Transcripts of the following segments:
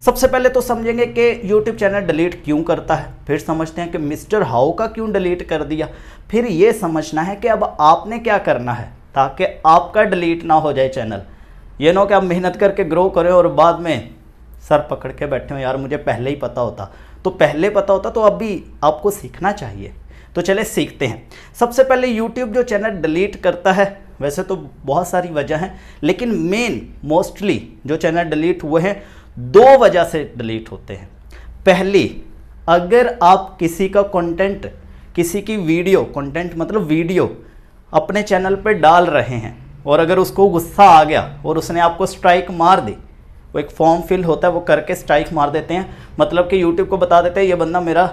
सबसे पहले तो समझेंगे कि YouTube चैनल डिलीट क्यों करता है, फिर समझते हैं कि मिस्टर हाउ का क्यों डिलीट कर दिया, फिर ये समझना है कि अब आपने क्या करना है ताकि आपका डिलीट ना हो जाए चैनल। ये ना हो कि आप मेहनत करके ग्रो करें और बाद में सर पकड़ के बैठे हो, यार मुझे पहले ही पता होता। तो पहले पता होता तो अभी आपको सीखना चाहिए। तो चले सीखते हैं। सबसे पहले YouTube जो चैनल डिलीट करता है, वैसे तो बहुत सारी वजह हैं, लेकिन मेन मोस्टली जो चैनल डिलीट हुए हैं दो वजह से डिलीट होते हैं। पहली, अगर आप किसी का कंटेंट, किसी की वीडियो, कंटेंट मतलब वीडियो अपने चैनल पे डाल रहे हैं और अगर उसको गुस्सा आ गया और उसने आपको स्ट्राइक मार दी, वो एक फॉर्म फिल होता है वो करके स्ट्राइक मार देते हैं, मतलब कि यूट्यूब को बता देते हैं ये बंदा मेरा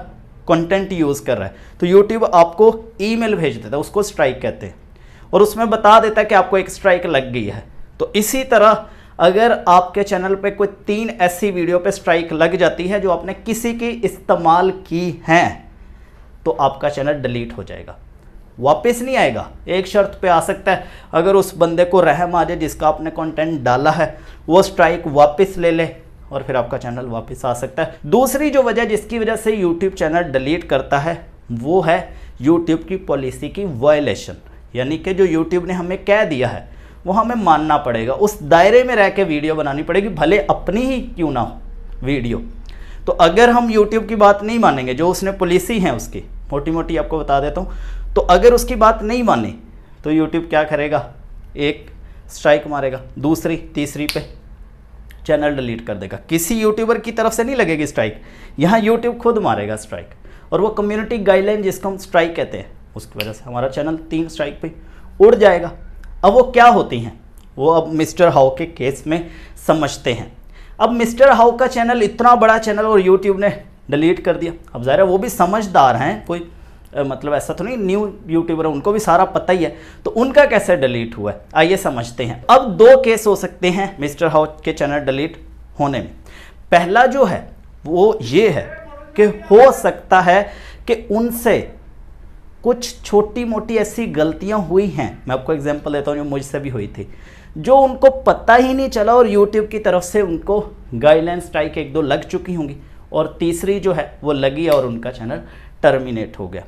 कंटेंट यूज़ कर रहा है, तो यूट्यूब आपको ईमेल भेज देता है, उसको स्ट्राइक कहते हैं, और उसमें बता देता है कि आपको एक स्ट्राइक लग गई है। तो इसी तरह अगर आपके चैनल पे कोई 3 ऐसी वीडियो पे स्ट्राइक लग जाती है जो आपने किसी की इस्तेमाल की हैं, तो आपका चैनल डिलीट हो जाएगा, वापस नहीं आएगा। एक शर्त पे आ सकता है, अगर उस बंदे को रहम आ जाए जिसका आपने कंटेंट डाला है, वो स्ट्राइक वापस ले ले और फिर आपका चैनल वापस आ सकता है। दूसरी जो वजह जिसकी वजह से यूट्यूब चैनल डिलीट करता है वो है यूट्यूब की पॉलिसी की वायलेशन, यानी कि जो यूट्यूब ने हमें कह दिया है वो हमें मानना पड़ेगा, उस दायरे में रह के वीडियो बनानी पड़ेगी, भले अपनी ही क्यों ना हो वीडियो। तो अगर हम यूट्यूब की बात नहीं मानेंगे, जो उसने पॉलिसी है उसकी मोटी मोटी आपको बता देता हूँ, तो अगर उसकी बात नहीं मानी तो यूट्यूब क्या करेगा, एक स्ट्राइक मारेगा, दूसरी तीसरी पे चैनल डिलीट कर देगा। किसी यूट्यूबर की तरफ से नहीं लगेगी स्ट्राइक, यहाँ यूट्यूब खुद मारेगा स्ट्राइक, और वो कम्युनिटी गाइडलाइन जिसको हम स्ट्राइक कहते हैं, उसकी वजह से हमारा चैनल 3 स्ट्राइक पे उड़ जाएगा। अब वो क्या होती हैं वो अब मिस्टर हाउ के केस में समझते हैं। अब मिस्टर हाउ का चैनल इतना बड़ा चैनल और यूट्यूब ने डिलीट कर दिया। अब ज़ाहिर है वो भी समझदार हैं, कोई मतलब ऐसा तो नहीं न्यू यूट्यूबर है, उनको भी सारा पता ही है, तो उनका कैसे डिलीट हुआ है आइए समझते हैं। अब 2 केस हो सकते हैं मिस्टर हाउ के चैनल डिलीट होने में। पहला जो है वो ये है कि हो सकता है कि उनसे कुछ छोटी मोटी ऐसी गलतियां हुई हैं, मैं आपको एग्जांपल देता हूं जो मुझसे भी हुई थी, जो उनको पता ही नहीं चला और यूट्यूब की तरफ से उनको गाइडलाइन स्ट्राइक 1-2 लग चुकी होंगी, और तीसरी जो है वो लगी और उनका चैनल टर्मिनेट हो गया।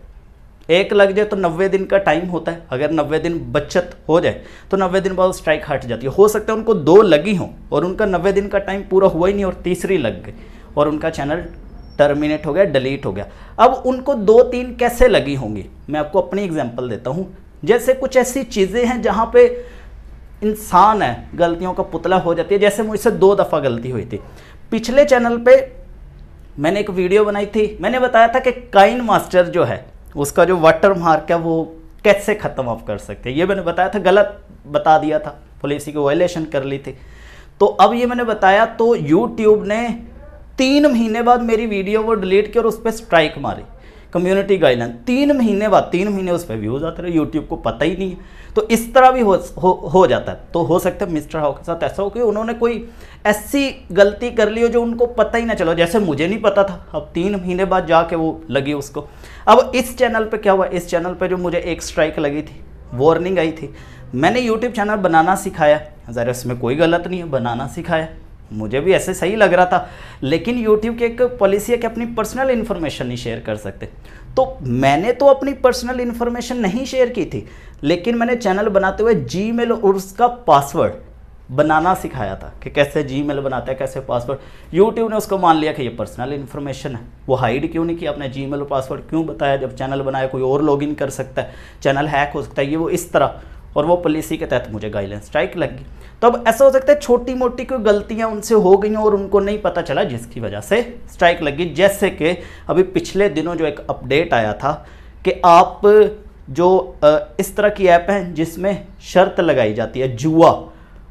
एक लग जाए तो 90 दिन का टाइम होता है, अगर 90 दिन बचत हो जाए तो 90 दिन बाद स्ट्राइक हट जाती है। हो सकता है उनको 2 लगी हों और उनका 90 दिन का टाइम पूरा हुआ ही नहीं और तीसरी लग गई और उनका चैनल टर्मिनेट हो गया, डिलीट हो गया। अब उनको 2-3 कैसे लगी होंगी, मैं आपको अपनी एग्जांपल देता हूं। जैसे कुछ ऐसी चीज़ें हैं जहां पे इंसान है, गलतियों का पुतला हो जाती है। जैसे मुझसे 2 दफ़ा गलती हुई थी। पिछले चैनल पे मैंने एक वीडियो बनाई थी, मैंने बताया था कि काइन मास्टर जो है उसका जो वाटर मार्क है वो कैसे ख़त्म आप कर सकते हैं, ये मैंने बताया था, गलत बता दिया था, पॉलिसी की वायलेशन कर ली थी। तो अब ये मैंने बताया तो यूट्यूब ने 3 महीने बाद मेरी वीडियो वो डिलीट की और उस पर स्ट्राइक मारी, कम्युनिटी गाइडलाइन। 3 महीने बाद, 3 महीने उस पर व्यूज़ आते रहे, यूट्यूब को पता ही नहीं है। तो इस तरह भी हो जाता है। तो हो सकता है मिस्टर हाउ के साथ ऐसा हो कि उन्होंने कोई ऐसी गलती कर ली हो जो उनको पता ही ना चला, जैसे मुझे नहीं पता था, अब 3 महीने बाद जाके वो लगी उसको। अब इस चैनल पे क्या हुआ, इस चैनल पे जो मुझे एक स्ट्राइक लगी थी, वार्निंग आई थी, मैंने यूट्यूब चैनल बनाना सिखाया, ज़रा इसमें कोई गलत नहीं है, बनाना सिखाया, मुझे भी ऐसे सही लग रहा था, लेकिन यूट्यूब की एक पॉलिसी है कि अपनी पर्सनल इन्फॉर्मेशन नहीं शेयर कर सकते। तो मैंने तो अपनी पर्सनल इन्फॉर्मेशन नहीं शेयर की थी, लेकिन मैंने चैनल बनाते हुए जीमेल और उसका पासवर्ड बनाना सिखाया था कि कैसे जीमेल बनाते हैं, कैसे पासवर्ड। यूट्यूब ने उसको मान लिया कि ये पर्सनल इन्फॉर्मेशन है, वो हाइड क्यों नहीं किया, अपने जीमेल और पासवर्ड क्यों बताया, जब चैनल बनाया कोई और लॉगिन कर सकता है, चैनल हैक हो सकता है, ये वो इस तरह, और वो पॉलिसी के तहत मुझे गाइडलाइन स्ट्राइक लग गई। तो अब ऐसा हो सकता है छोटी मोटी कोई गलतियां उनसे हो गई और उनको नहीं पता चला, जिसकी वजह से स्ट्राइक लगी। जैसे कि अभी पिछले दिनों जो एक अपडेट आया था कि आप जो इस तरह की ऐप हैं जिसमें शर्त लगाई जाती है, जुआ,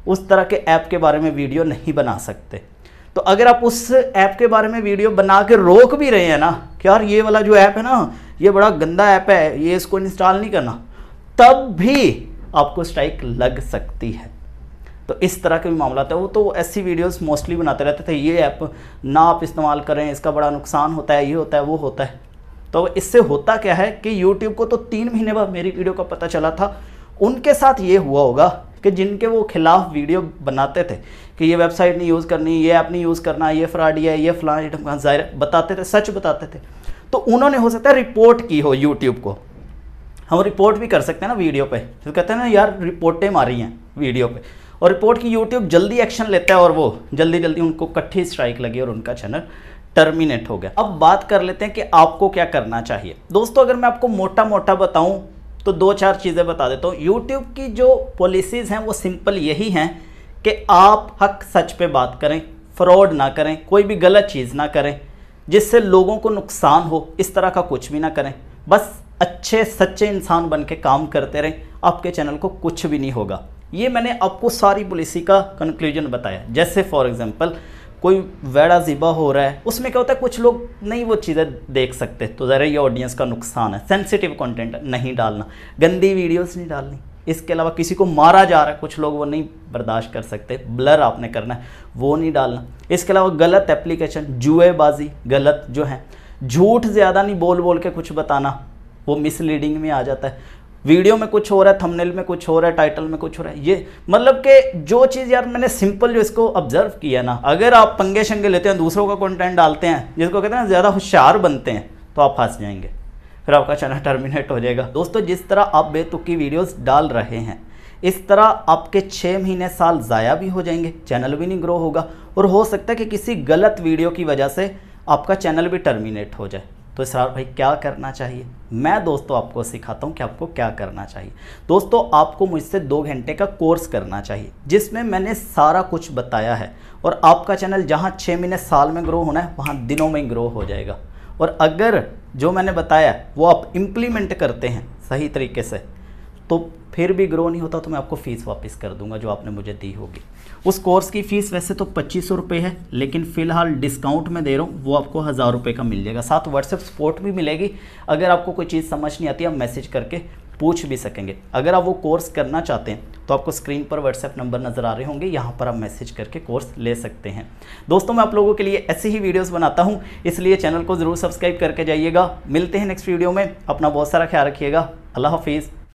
उस तरह के ऐप के बारे में वीडियो नहीं बना सकते। तो अगर आप उस ऐप के बारे में वीडियो बना के रोक भी रहे हैं ना कि यार ये वाला जो ऐप है ना ये बड़ा गंदा ऐप है, ये इसको इंस्टॉल नहीं करना, तब भी आपको स्ट्राइक लग सकती है। तो इस तरह के भी मामला था। वो तो ऐसी वीडियोस मोस्टली बनाते रहते थे, ये ऐप ना आप इस्तेमाल करें, इसका बड़ा नुकसान होता है, ये होता है, वो होता है। तो इससे होता क्या है कि यूट्यूब को तो 3 महीने बाद मेरी वीडियो का पता चला था, उनके साथ ये हुआ होगा कि जिनके वो खिलाफ वीडियो बनाते थे कि ये वेबसाइट नहीं यूज़ करनी, ये ऐप नहीं यूज़ करना, ये फ्रॉडी है, ये फलां ज़ाहिर बताते थे, सच बताते थे, तो उन्होंने हो सकता है रिपोर्ट की हो यूट्यूब को। हम रिपोर्ट भी कर सकते हैं ना वीडियो पे, तो कहते हैं ना यार रिपोर्टें मारी हैं वीडियो पे, और रिपोर्ट की यूट्यूब जल्दी एक्शन लेता है और वो जल्दी जल्दी उनको कट्ठी स्ट्राइक लगी और उनका चैनल टर्मिनेट हो गया। अब बात कर लेते हैं कि आपको क्या करना चाहिए। दोस्तों अगर मैं आपको मोटा मोटा बताऊं तो 2-4 चीज़ें बता देता हूँ। यूट्यूब की जो पॉलिसीज़ हैं वो सिंपल यही हैं कि आप हक सच पे बात करें, फ्रॉड ना करें, कोई भी गलत चीज़ ना करें जिससे लोगों को नुकसान हो, इस तरह का कुछ भी ना करें। बस अच्छे सच्चे इंसान बन के काम करते रहें, आपके चैनल को कुछ भी नहीं होगा। ये मैंने आपको सारी पॉलिसी का कंक्लूजन बताया। जैसे फॉर एग्जांपल कोई वेड़ा ज़िबा हो रहा है, उसमें क्या होता है कुछ लोग नहीं वो चीज़ें देख सकते, तो ज़रा ये ऑडियंस का नुकसान है। सेंसिटिव कंटेंट नहीं डालना, गंदी वीडियोस नहीं डालनी, इसके अलावा किसी को मारा जा रहा है, कुछ लोग वो नहीं बर्दाश्त कर सकते, ब्लर आपने करना है, वो नहीं डालना। इसके अलावा गलत एप्लीकेशन, जुएबाजी गलत जो है, झूठ ज़्यादा नहीं बोल बोल के कुछ बताना, वो मिसलीडिंग में आ जाता है। वीडियो में कुछ हो रहा है, थंबनेल में कुछ हो रहा है, टाइटल में कुछ हो रहा है, ये मतलब कि जो चीज़ यार मैंने सिंपल जो इसको ऑब्जर्व किया ना, अगर आप पंगे शंगे लेते हैं, दूसरों का कंटेंट डालते हैं, जिसको कहते हैं ना ज़्यादा होशियार बनते हैं, तो आप फंस जाएंगे, फिर आपका चैनल टर्मिनेट हो जाएगा। दोस्तों जिस तरह आप बेतुकी वीडियोस डाल रहे हैं, इस तरह आपके 6 महीने साल ज़ाया भी हो जाएंगे, चैनल भी नहीं ग्रो होगा, और हो सकता है कि किसी गलत वीडियो की वजह से आपका चैनल भी टर्मिनेट हो जाए। तो इसरार भाई क्या करना चाहिए? मैं दोस्तों आपको सिखाता हूँ कि आपको क्या करना चाहिए। दोस्तों आपको मुझसे 2 घंटे का कोर्स करना चाहिए, जिसमें मैंने सारा कुछ बताया है, और आपका चैनल जहाँ 6 महीने साल में ग्रो होना है, वहाँ दिनों में ग्रो हो जाएगा। और अगर जो मैंने बताया वो आप इम्प्लीमेंट करते हैं सही तरीके से, तो फिर भी ग्रो नहीं होता तो मैं आपको फ़ीस वापस कर दूंगा जो आपने मुझे दी होगी। उस कोर्स की फ़ीस वैसे तो 2500 रुपये है, लेकिन फ़िलहाल डिस्काउंट में दे रहा हूँ, वो आपको 1000 रुपये का मिल जाएगा। साथ व्हाट्सएप सपोर्ट भी मिलेगी, अगर आपको कोई चीज़ समझ नहीं आती आप मैसेज करके पूछ भी सकेंगे। अगर आप वो कोर्स करना चाहते हैं तो आपको स्क्रीन पर व्हाट्सएप नंबर नज़र आ रहे होंगे, यहाँ पर आप मैसेज करके कोर्स ले सकते हैं। दोस्तों मैं आप लोगों के लिए ऐसी ही वीडियोस बनाता हूँ, इसलिए चैनल को ज़रूर सब्सक्राइब करके जाइएगा। मिलते हैं नेक्स्ट वीडियो में, अपना बहुत सारा ख्याल रखिएगा। अल्लाह हाफिज़।